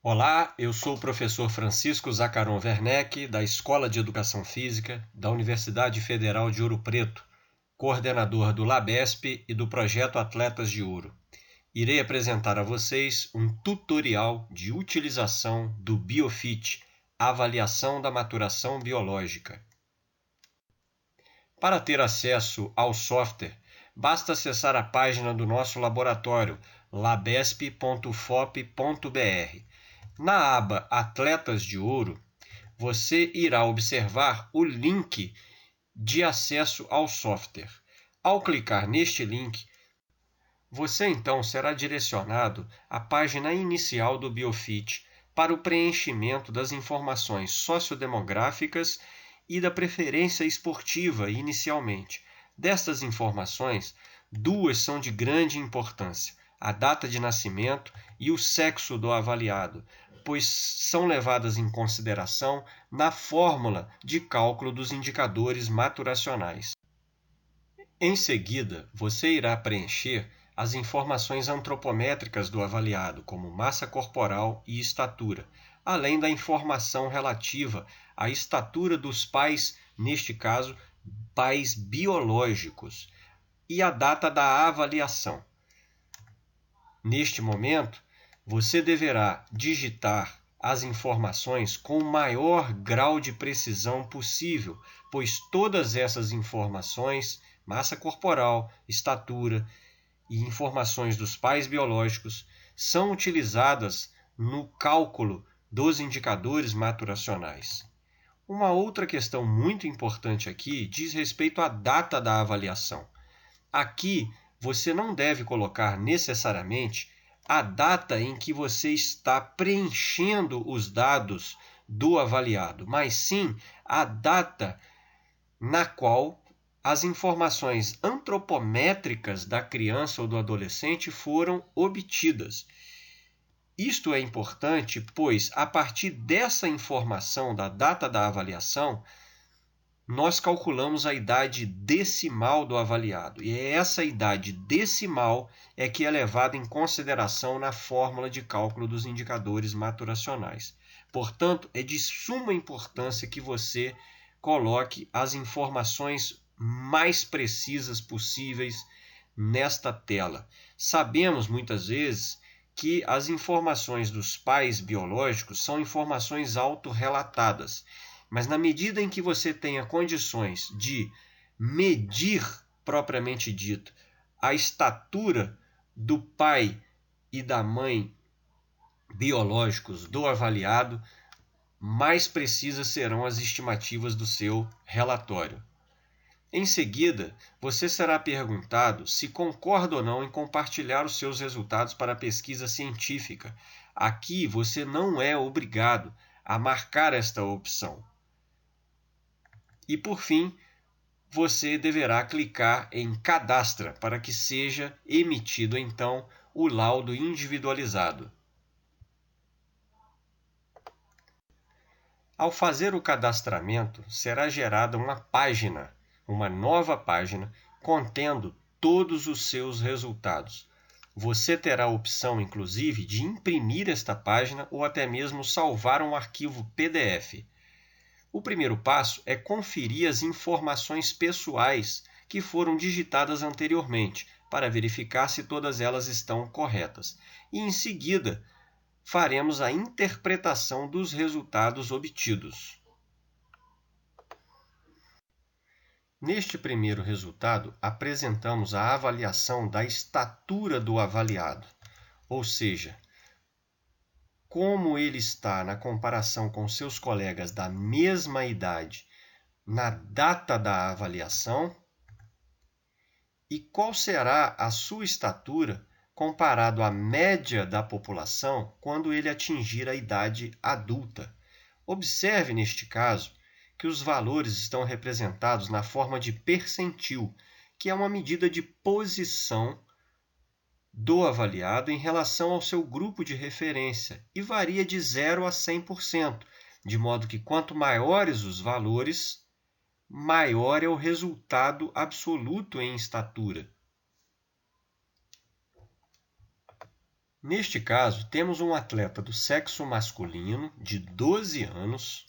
Olá, eu sou o professor Francisco Zacaron Werneck, da Escola de Educação Física da Universidade Federal de Ouro Preto, coordenador do LABESP e do projeto Atletas de Ouro. Irei apresentar a vocês um tutorial de utilização do BioFit, avaliação da maturação biológica. Para ter acesso ao software, basta acessar a página do nosso laboratório, labesp.fop.br. Na aba Atletas de Ouro, você irá observar o link de acesso ao software. Ao clicar neste link, você então será direcionado à página inicial do BioFit para o preenchimento das informações sociodemográficas e da preferência esportiva inicialmente. Destas informações, duas são de grande importância: a data de nascimento e o sexo do avaliado, pois são levadas em consideração na fórmula de cálculo dos indicadores maturacionais. Em seguida, você irá preencher as informações antropométricas do avaliado, como massa corporal e estatura, além da informação relativa à estatura dos pais, neste caso, pais biológicos, e a data da avaliação. Neste momento, você deverá digitar as informações com o maior grau de precisão possível, pois todas essas informações, massa corporal, estatura e informações dos pais biológicos, são utilizadas no cálculo dos indicadores maturacionais. Uma outra questão muito importante aqui diz respeito à data da avaliação. Aqui, você não deve colocar necessariamente a data em que você está preenchendo os dados do avaliado, mas sim a data na qual as informações antropométricas da criança ou do adolescente foram obtidas. Isto é importante, pois, a partir dessa informação da data da avaliação, nós calculamos a idade decimal do avaliado. E essa idade decimal é que é levada em consideração na fórmula de cálculo dos indicadores maturacionais. Portanto, é de suma importância que você coloque as informações mais precisas possíveis nesta tela. Sabemos muitas vezes que as informações dos pais biológicos são informações autorrelatadas, mas na medida em que você tenha condições de medir, propriamente dito, a estatura do pai e da mãe biológicos do avaliado, mais precisas serão as estimativas do seu relatório. Em seguida, você será perguntado se concorda ou não em compartilhar os seus resultados para a pesquisa científica. Aqui você não é obrigado a marcar esta opção. E por fim, você deverá clicar em Cadastra para que seja emitido então o laudo individualizado. Ao fazer o cadastramento, será gerada uma nova página, contendo todos os seus resultados. Você terá a opção, inclusive, de imprimir esta página ou até mesmo salvar um arquivo PDF. O primeiro passo é conferir as informações pessoais que foram digitadas anteriormente, para verificar se todas elas estão corretas. E, em seguida, faremos a interpretação dos resultados obtidos. Neste primeiro resultado, apresentamos a avaliação da estatura do avaliado, ou seja, como ele está na comparação com seus colegas da mesma idade na data da avaliação e qual será a sua estatura comparado à média da população quando ele atingir a idade adulta. Observe, neste caso, que os valores estão representados na forma de percentil, que é uma medida de posição do avaliado em relação ao seu grupo de referência e varia de 0 a 100%, de modo que quanto maiores os valores, maior é o resultado absoluto em estatura. Neste caso, temos um atleta do sexo masculino de 12 anos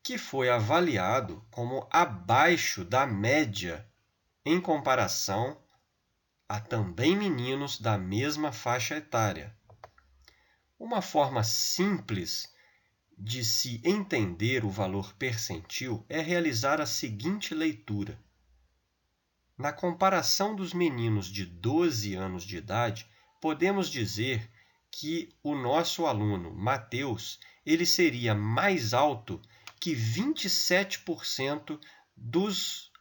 que foi avaliado como abaixo da média em comparação a também meninos da mesma faixa etária. Uma forma simples de se entender o valor percentil é realizar a seguinte leitura. Na comparação dos meninos de 12 anos de idade, podemos dizer que o nosso aluno, Mateus, ele seria mais alto que 27% dos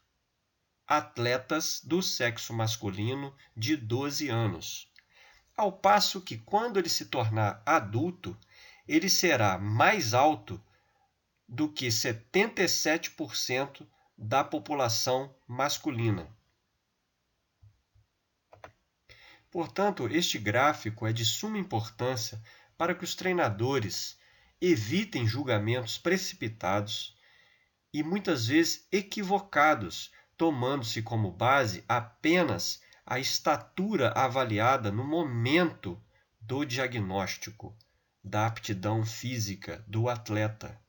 atletas do sexo masculino de 12 anos. Ao passo que, quando ele se tornar adulto, ele será mais alto do que 77% da população masculina. Portanto, este gráfico é de suma importância para que os treinadores evitem julgamentos precipitados e muitas vezes equivocados, tomando-se como base apenas a estatura avaliada no momento do diagnóstico da aptidão física do atleta.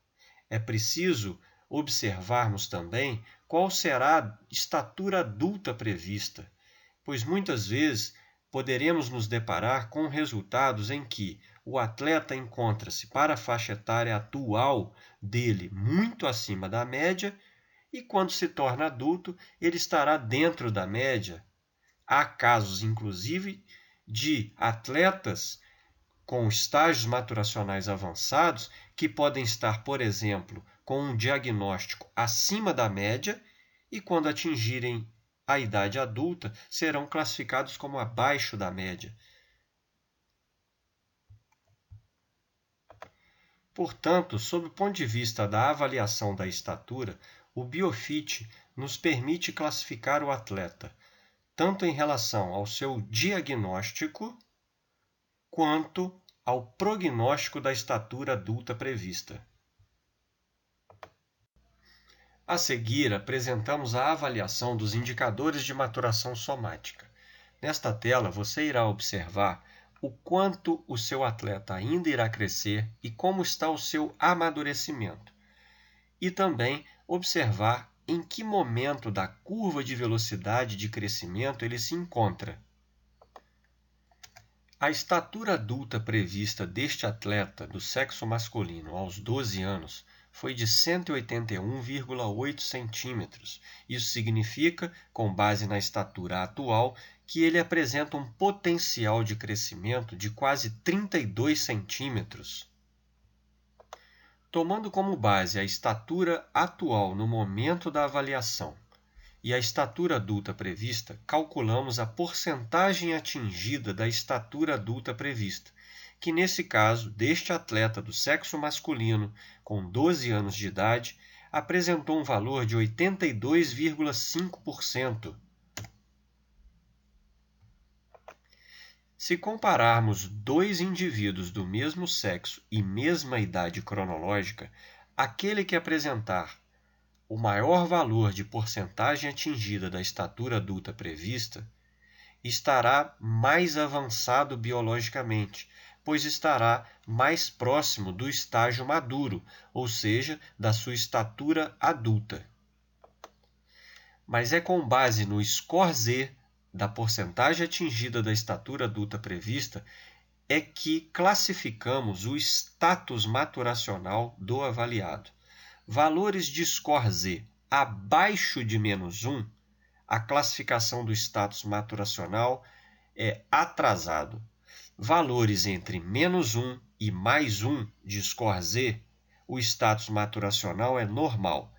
É preciso observarmos também qual será a estatura adulta prevista, pois muitas vezes poderemos nos deparar com resultados em que o atleta encontra-se para a faixa etária atual dele muito acima da média e quando se torna adulto ele estará dentro da média. Há casos, inclusive, de atletas com estágios maturacionais avançados que podem estar, por exemplo, com um diagnóstico acima da média e quando atingirem a idade adulta serão classificados como abaixo da média. Portanto, sob o ponto de vista da avaliação da estatura, o Biofit nos permite classificar o atleta tanto em relação ao seu diagnóstico quanto ao prognóstico da estatura adulta prevista. A seguir, apresentamos a avaliação dos indicadores de maturação somática. Nesta tela, você irá observar o quanto o seu atleta ainda irá crescer e como está o seu amadurecimento. E também observar em que momento da curva de velocidade de crescimento ele se encontra. A estatura adulta prevista deste atleta do sexo masculino aos 12 anos foi de 181,8 centímetros. Isso significa, com base na estatura atual, que ele apresenta um potencial de crescimento de quase 32 centímetros. Tomando como base a estatura atual no momento da avaliação e a estatura adulta prevista, calculamos a porcentagem atingida da estatura adulta prevista, que nesse caso, deste atleta do sexo masculino com 12 anos de idade, apresentou um valor de 82,5%. Se compararmos dois indivíduos do mesmo sexo e mesma idade cronológica, aquele que apresentar o maior valor de porcentagem atingida da estatura adulta prevista estará mais avançado biologicamente, pois estará mais próximo do estágio maduro, ou seja, da sua estatura adulta. Mas é com base no score Z da porcentagem atingida da estatura adulta prevista é que classificamos o status maturacional do avaliado. Valores de score Z abaixo de -1, a classificação do status maturacional é atrasado. Valores entre -1 e +1 de score Z, o status maturacional é normal,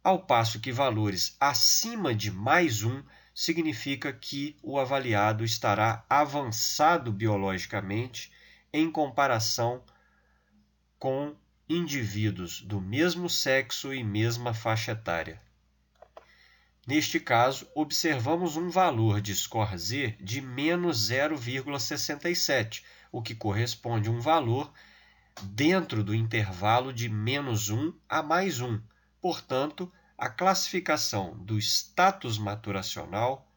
ao passo que valores acima de +1 significa que o avaliado estará avançado biologicamente em comparação com indivíduos do mesmo sexo e mesma faixa etária. Neste caso, observamos um valor de score Z de -0,67, o que corresponde a um valor dentro do intervalo de -1 a +1. Portanto, a classificação do status maturacional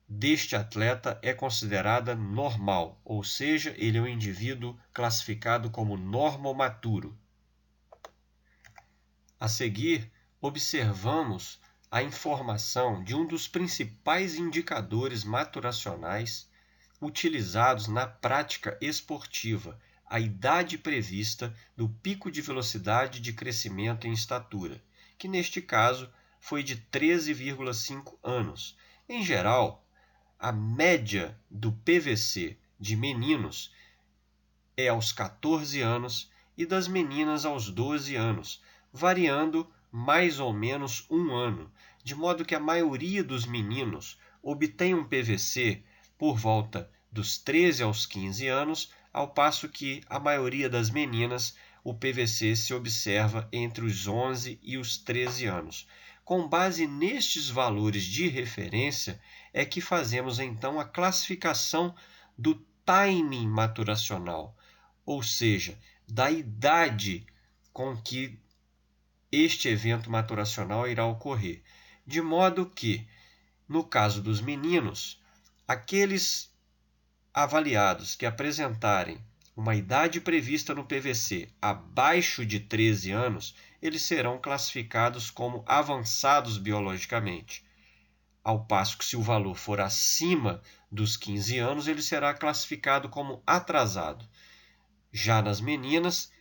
deste atleta é considerada normal, ou seja, ele é um indivíduo classificado como normomaturo. A seguir, observamos a informação de um dos principais indicadores maturacionais utilizados na prática esportiva, a idade prevista do pico de velocidade de crescimento em estatura, que neste caso foi de 13,5 anos. Em geral, a média do PVC de meninos é aos 14 anos e das meninas aos 12 anos, variando mais ou menos um ano, de modo que a maioria dos meninos obtém um PVC por volta dos 13 aos 15 anos, ao passo que a maioria das meninas o PVC se observa entre os 11 e os 13 anos. Com base nestes valores de referência, é que fazemos então a classificação do timing maturacional, ou seja, da idade com que este evento maturacional irá ocorrer. De modo que, no caso dos meninos, aqueles avaliados que apresentarem uma idade prevista no PVC abaixo de 13 anos, eles serão classificados como avançados biologicamente. Ao passo que, se o valor for acima dos 15 anos, ele será classificado como atrasado. Já nas meninas,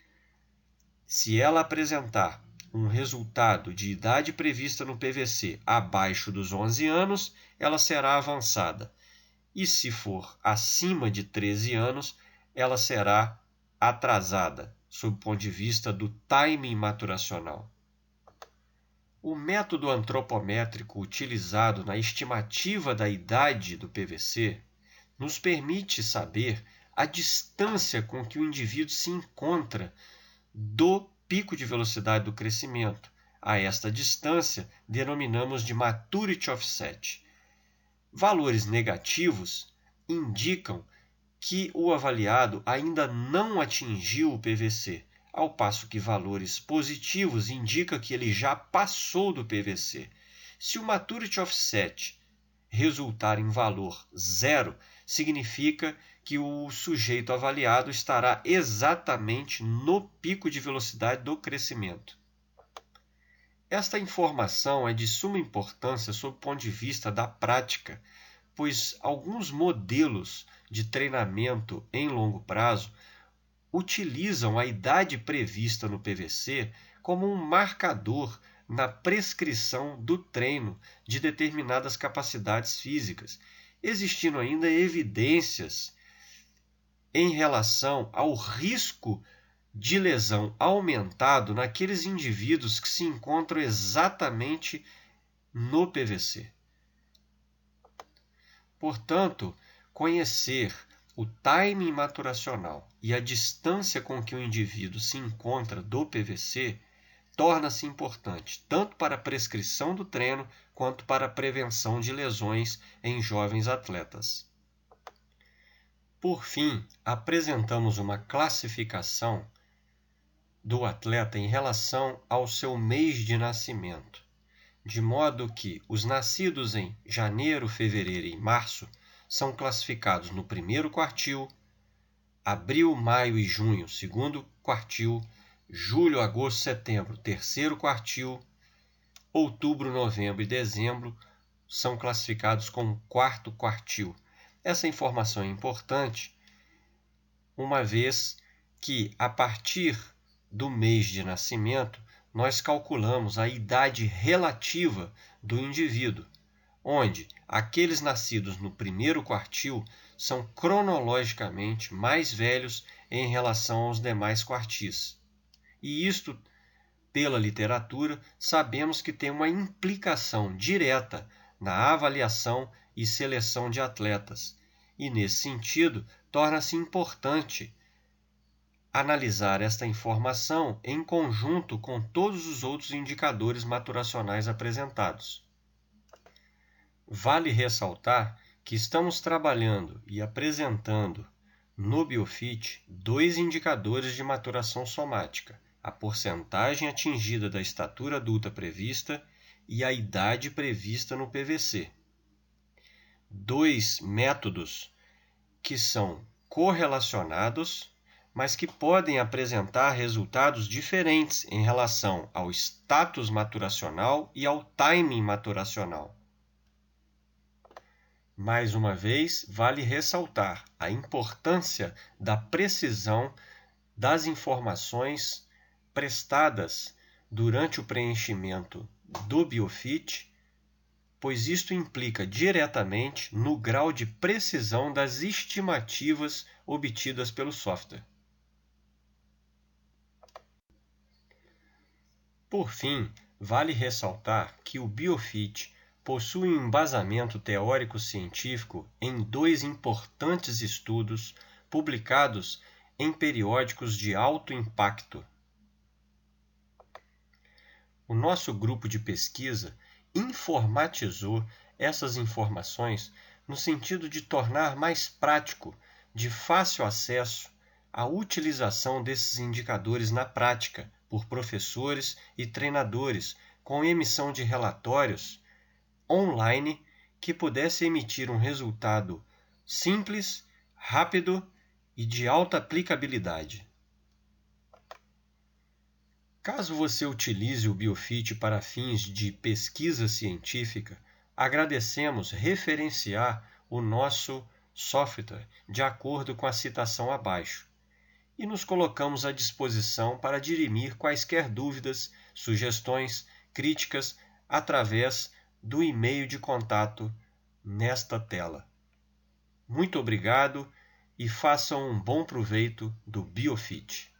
se ela apresentar um resultado de idade prevista no PVC abaixo dos 11 anos, ela será avançada. E se for acima de 13 anos, ela será atrasada, sob o ponto de vista do timing maturacional. O método antropométrico utilizado na estimativa da idade do PVC nos permite saber a distância com que o indivíduo se encontra do pico de velocidade do crescimento. A esta distância denominamos de Maturity Offset. Valores negativos indicam que o avaliado ainda não atingiu o PVC, ao passo que valores positivos indicam que ele já passou do PVC. Se o Maturity Offset resultar em valor 0, significa que o sujeito avaliado estará exatamente no pico de velocidade do crescimento. Esta informação é de suma importância sob o ponto de vista da prática, pois alguns modelos de treinamento em longo prazo utilizam a idade prevista no PVC como um marcador na prescrição do treino de determinadas capacidades físicas, existindo ainda evidências em relação ao risco de lesão aumentado naqueles indivíduos que se encontram exatamente no PVC. Portanto, conhecer o timing maturacional e a distância com que o indivíduo se encontra do PVC torna-se importante tanto para a prescrição do treino quanto para a prevenção de lesões em jovens atletas. Por fim, apresentamos uma classificação do atleta em relação ao seu mês de nascimento, de modo que os nascidos em janeiro, fevereiro e março são classificados no primeiro quartil, abril, maio e junho, segundo quartil, julho, agosto, setembro, terceiro quartil, outubro, novembro e dezembro são classificados como quarto quartil. Essa informação é importante, uma vez que, a partir do mês de nascimento, nós calculamos a idade relativa do indivíduo, onde aqueles nascidos no primeiro quartil são cronologicamente mais velhos em relação aos demais quartis. E isto, pela literatura, sabemos que tem uma implicação direta na avaliação e seleção de atletas. E, nesse sentido, torna-se importante analisar esta informação em conjunto com todos os outros indicadores maturacionais apresentados. Vale ressaltar que estamos trabalhando e apresentando no Biofit 2 indicadores de maturação somática: a porcentagem atingida da estatura adulta prevista e a idade prevista no PVC. dois métodos que são correlacionados, mas que podem apresentar resultados diferentes em relação ao status maturacional e ao timing maturacional. Mais uma vez, vale ressaltar a importância da precisão das informações prestadas durante o preenchimento do BioFit, pois isto implica diretamente no grau de precisão das estimativas obtidas pelo software. Por fim, vale ressaltar que o BioFit possui um embasamento teórico-científico em dois importantes estudos publicados em periódicos de alto impacto. O nosso grupo de pesquisa informatizou essas informações no sentido de tornar mais prático, de fácil acesso, a utilização desses indicadores na prática por professores e treinadores, com emissão de relatórios online que pudesse emitir um resultado simples, rápido e de alta aplicabilidade. Caso você utilize o BioFit para fins de pesquisa científica, agradecemos referenciar o nosso software de acordo com a citação abaixo e nos colocamos à disposição para dirimir quaisquer dúvidas, sugestões, críticas através do e-mail de contato nesta tela. Muito obrigado e façam um bom proveito do BioFit.